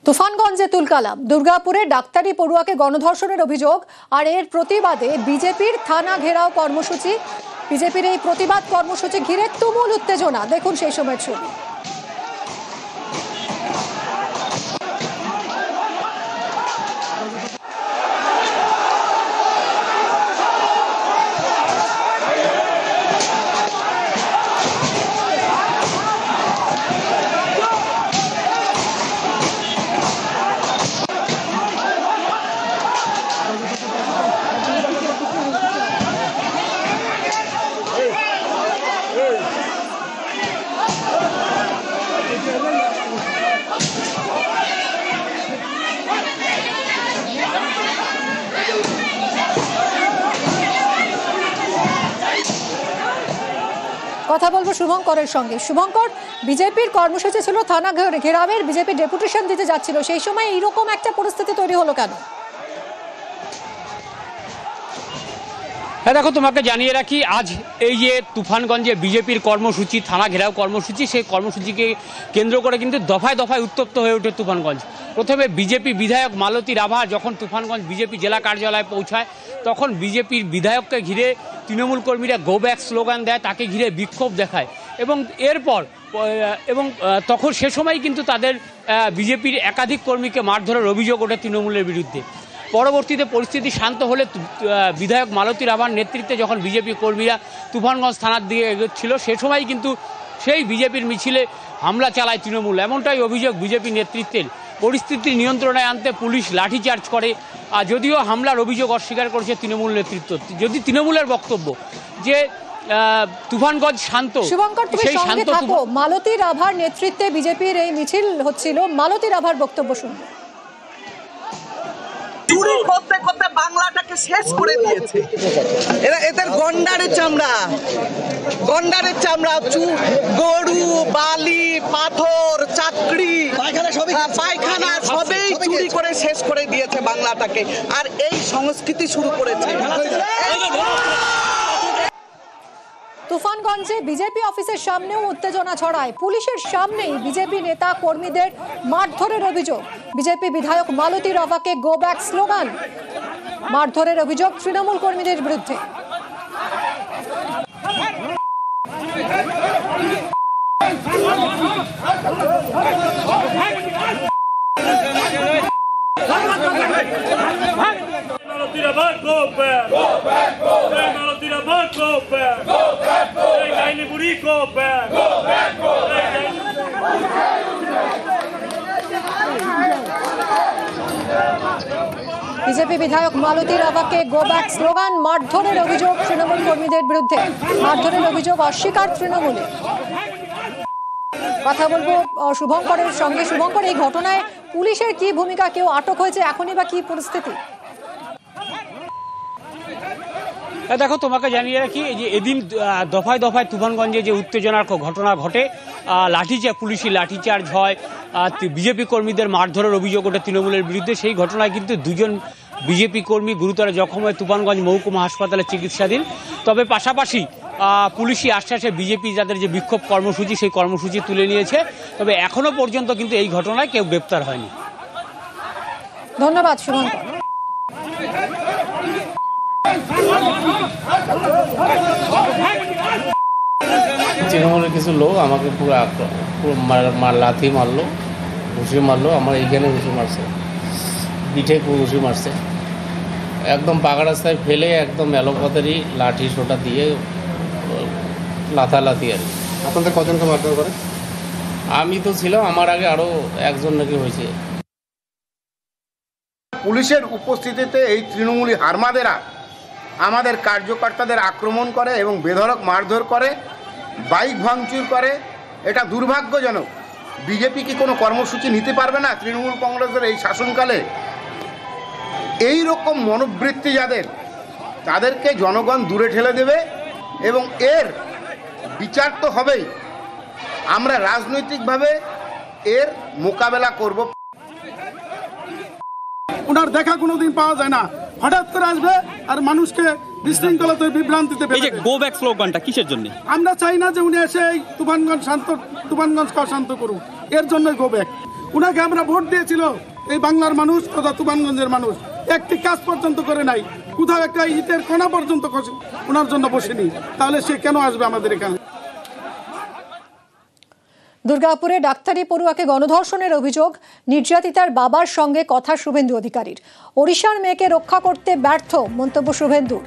তুফানগঞ্জে তুলকালাম। দুর্গাপুরে ডাক্তারি পড়ুয়াকে গণধর্ষণের অভিযোগ আর এর প্রতিবাদে বিজেপির থানা ঘেরাও কর্মসূচি। বিজেপির এই প্রতিবাদ কর্মসূচি ঘিরে তুমুল উত্তেজনা। দেখুন সেই সময়ের ছবি। কথা বলবো শুভঙ্করের সঙ্গে। শুভঙ্কর, বিজেপির কর্মসূচি ছিল থানা ঘেরাওয়ের, বিজেপি ডেপুটেশন দিতে যাচ্ছিল, সেই সময় এইরকম একটা পরিস্থিতি তৈরি হলো কেন? হ্যাঁ দেখো, তোমাকে জানিয়ে রাখি, আজ এই যে তুফানগঞ্জে বিজেপির কর্মসূচি, থানা ঘেরাও কর্মসূচি, সেই কর্মসূচিকে কেন্দ্র করে কিন্তু দফায় দফায় উত্তপ্ত হয়ে ওঠে তুফানগঞ্জ। প্রথমে বিজেপি বিধায়ক মালতী রাভা যখন তুফানগঞ্জ বিজেপি জেলা কার্যালয়ে পৌঁছায়, তখন বিজেপির বিধায়ককে ঘিরে তৃণমূল কর্মীরা গো ব্যাক স্লোগান দেয়, তাকে ঘিরে বিক্ষোভ দেখায় এবং তখন সে সময় কিন্তু তাদের বিজেপির একাধিক কর্মীকে মারধরের অভিযোগ ওঠে তৃণমূলের বিরুদ্ধে। পরবর্তীতে পরিস্থিতি শান্ত হলে বিধায়ক মালতী রাভার নেতৃত্বে যখন বিজেপি কর্মীরা তুফানগঞ্জ থানার দিকে এগোচ্ছিল, সে সময় কিন্তু সেই বিজেপির মিছিলে হামলা চালায় তৃণমূল। এমনটাই অভিযোগ বিজেপি নেতৃত্বের। পরিস্থিতি নিয়ন্ত্রণে আনতে পুলিশ লাঠিচার্জ করে। যদিও হামলার অভিযোগ অস্বীকার করেছে তৃণমূল নেতৃত্ব। যদি তৃণমূলের বক্তব্য যে তুফানগঞ্জ শান্ত, শুভঙ্কর তুমি সঙ্গে থাকো। মালতী রাভার নেতৃত্বে বিজেপির এই মিছিল হচ্ছিল, মালতী রাভার বক্তব্য শুনবো। চুরি করতে করতে বাংলাটাকে শেষ করে দিয়েছে এদের গন্ডারের চামড়া, গরু, বালি, পাথর, চাকরি, পায়খানা সবই চুরি করে শেষ করে দিয়েছে বাংলাটাকে। আর এই সংস্কৃতি শুরু করেছে। তুফানগঞ্জে বিজেপি অফিসের সামনেও উত্তেজনা ছড়ায়। পুলিশের সামনেই বিজেপি নেতা কর্মীদের মারধরের অভিযোগ। বিজেপি বিধায়ক মালতী রাভাকে গো ব্যাক স্লোগান। মারধরের অভিযোগ তৃণমূল কর্মীদের বিরুদ্ধে। বিজেপি বিধায়ক মালতী রাভাকে গো ব্যাক স্লোগান। মারধরের অভিযোগ তৃণমূল কর্মীদের বিরুদ্ধে। মারধরের অভিযোগ অস্বীকার তৃণমূলে। কথা বলবো শুভঙ্করের সঙ্গে। শুভঙ্কর, এই ঘটনায় পুলিশের কি ভূমিকা? কেউ আটক হয়েছে? এখনই বা কি পরিস্থিতি? দেখো, তোমাকে জানিয়ে রাখি, এই যে এদিন দফায় দফায় তুফানগঞ্জে যে উত্তেজনার ঘটনা ঘটে, পুলিশি লাঠিচার্জ হয়, বিজেপি কর্মীদের মারধরের অভিযোগ ওঠে তৃণমূলের বিরুদ্ধে। সেই ঘটনায় কিন্তু দুজন বিজেপি কর্মী গুরুতর জখম হয়ে তুফানগঞ্জ মহকুমা হাসপাতালে চিকিৎসাধীন। তবে পাশাপাশি পুলিশি আশ্বাসে বিজেপি যাদের যে বিক্ষোভ কর্মসূচি, সেই কর্মসূচি তুলে নিয়েছে। তবে এখনো পর্যন্ত কিন্তু এই ঘটনায় কেউ গ্রেপ্তার হয়নি। ধন্যবাদ শুভঙ্কর। তৃণমূলের কিছু লোক আমাকে পুরো লাথি মারলো, ঘুষি মারলো। আমার এইখানে ঘুষি মারছে, পিঠে ঘুষি মারছে, একদম পাকা রাস্তায় ফেলে একদম এলোপাতারি লাঠি সোটা দিয়ে লাথালাথি আর কি। আপনাদের কজনকে মারধর করে? আমি তো ছিলাম, আমার আগে আরও একজন নাকি হয়েছে। পুলিশের উপস্থিতিতে এই তৃণমূলী হারমাদেরা আমাদের কার্যকর্তাদের আক্রমণ করে এবং বেধড়ক মারধর করে, বাইক ভাঙচুর করে। এটা দুর্ভাগ্যজনক। বিজেপি কি কোনো কর্মসূচি নিতে পারবে না তৃণমূল কংগ্রেসের এই শাসনকালে? এই রকম মনোবৃত্তি যাদের, তাদেরকে জনগণ দূরে ঠেলে দেবে এবং এর বিচার তো হবেই। আমরা রাজনৈতিকভাবে এর মোকাবেলা করব। ওনার দেখা কোনোদিন পাওয়া যায় না, হঠাৎ করে আসবে আর মানুষকে বিশৃঙ্খলাতে বিভ্রান্তিতে ফেলে। এই যে গো ব্যাক স্লোগানটা কিসের জন্য? আমরা চাই না যে উনি এসে এই তুফানগঞ্জ শান্ত করুন। এর জন্যই গো ব্যাক। উনাকে আমরা ভোট দিয়েছিল এই বাংলার মানুষ তথা তুফানগঞ্জের মানুষ, একটি কাজ পর্যন্ত করে নাই, কোথাও একটা ইটের কোনা পর্যন্ত ওনার জন্য বসেনি, তাহলে সে কেন আসবে আমাদের এখানে? দুর্গাপুরে ডাক্তারি পড়ুয়াকে গণধর্ষণের অভিযোগ, নির্যাতিতার বাবার সঙ্গে কথা শুভেন্দু অধিকারীর। ওড়িশার মেয়েকে রক্ষা করতে ব্যর্থ মন্তব্য শুভেন্দুর।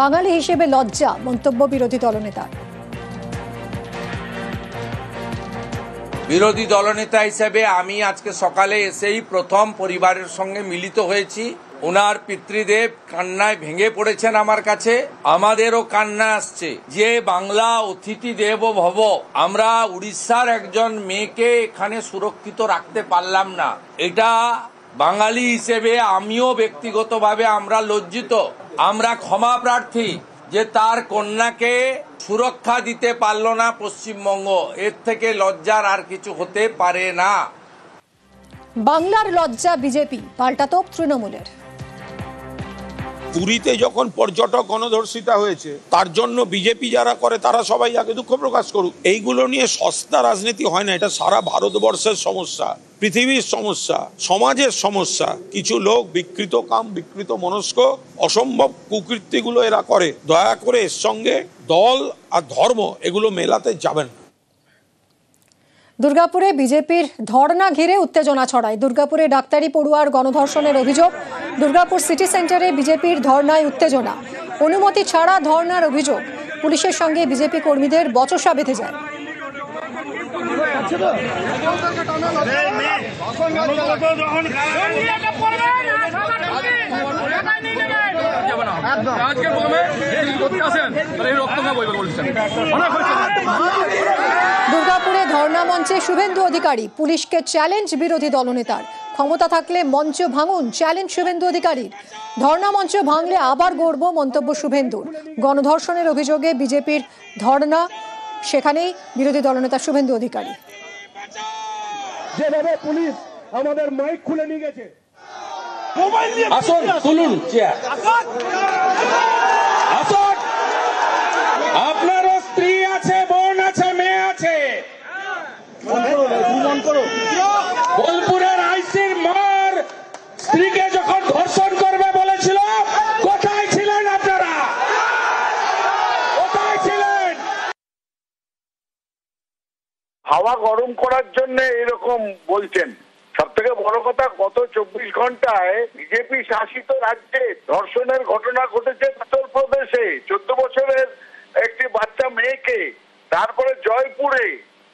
বাঙালি হিসেবে লজ্জা মন্তব্য বিরোধী দলনেতার। বিরোধী দলনেতা হিসেবে আমি আজকে সকালে এসেই প্রথম পরিবারের সঙ্গে মিলিত হয়েছি। ওনার পিতৃদেব কান্নায় ভেঙে পড়েছেন আমার কাছে, আমাদেরও কান্না আসছে যে বাংলা অতিথি দেব ভব, আমরা উড়িষ্যার একজন মেয়েকে এখানে সুরক্ষিত রাখতে পারলাম না। এটা বাঙালি হিসেবে আমিও ব্যক্তিগতভাবে আমরা লজ্জিত, আমরা ক্ষমা প্রার্থী যে তার কন্যাকে সুরক্ষা দিতে পারল না পশ্চিমবঙ্গ। এর থেকে লজ্জার আর কিছু হতে পারে না। বাংলার লজ্জা বিজেপি, পাল্টাতোপ তৃণমূলের। পুরীতে যখন পর্যটক গণধর্ষিতা হয়েছে, তার জন্য বিজেপি যারা করে তারা সবাই আগে দুঃখ প্রকাশ করুক। এইগুলো নিয়ে সস্তা রাজনীতি হয় না, এটা সারা ভারতবর্ষের সমস্যা, পৃথিবীর সমস্যা, সমাজের সমস্যা। কিছু লোক বিকৃত কাম, বিকৃত মনস্ক, অসম্ভব কুকীর্তিগুলো এরা করে। দয়া করে এর সঙ্গে দল আর ধর্ম এগুলো মেলাতে যাবেন না। দুর্গাপুরে বিজেপির ধর্ণা ঘিরে উত্তেজনা ছড়ায়। দুর্গাপুরে ডাক্তারি পড়ুয়ার গণধর্ষণের অভিযোগ। দুর্গাপুর সিটি সেন্টারে বিজেপির ধর্ণায় উত্তেজনা। অনুমতি ছাড়া ধর্ণার অভিযোগ। পুলিশের সঙ্গে বিজেপি কর্মীদের বচসা বেঁধে যায়। দুর্গাপুরে ধর্ণা মঞ্চে শুভেন্দু অধিকারী। পুলিশকে চ্যালেঞ্জ বিরোধী দলনেতার। ক্ষমতা থাকলে মঞ্চ ভাঙুন, চ্যালেঞ্জ শুভেন্দু অধিকারীর। ধর্ণা মঞ্চ ভাঙলে আবার গড়ব মন্তব্য শুভেন্দুর। গণধর্ষণের অভিযোগে বিজেপির ধর্ণা, সেখানেই বিরোধী দলনেতা শুভেন্দু অধিকারী। যেভাবে পুলিশ আমাদের মাইক খুলে নিয়ে গেছে, আসুন তুলুন চেয়ার, আসুন। আপনারও স্ত্রী আছে, বোন আছে, মেয়ে আছে। বোলপুরের আইসির মার স্ত্রীকে যখন ধর্ষণ করবে বলেছিল, কোথায় ছিলেন আপনারা? কোথায় ছিলেন? হাওয়া গরম করার জন্য এরকম বলছেন। সব থেকে বড় কথা, গত 24 ঘন্টায় বিজেপি শাসিত রাজ্যে ধর্ষণের ঘটনা ঘটেছে উত্তরপ্রদেশে 14 বছরের একটি বাচ্চা মেয়েকে, তারপরে জয়পুরে।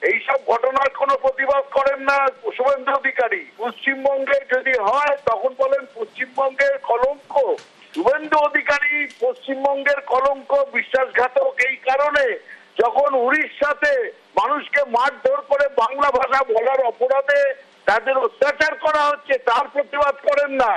এইসব ঘটনার কোনো প্রতিবাদ করেন না শুভেন্দু অধিকারী। পশ্চিমবঙ্গে যদি হয় তখন বলেন পশ্চিমবঙ্গের কলঙ্ক। শুভেন্দু অধিকারী পশ্চিমবঙ্গের কলঙ্ক, বিশ্বাসঘাতক এই কারণে, যখন উড়িষ্যাতে মানুষকে মারধর করে বাংলা ভাষা বলার অপরাধে তাদের অত্যাচার করা হচ্ছে, তার প্রতিবাদ করেন না।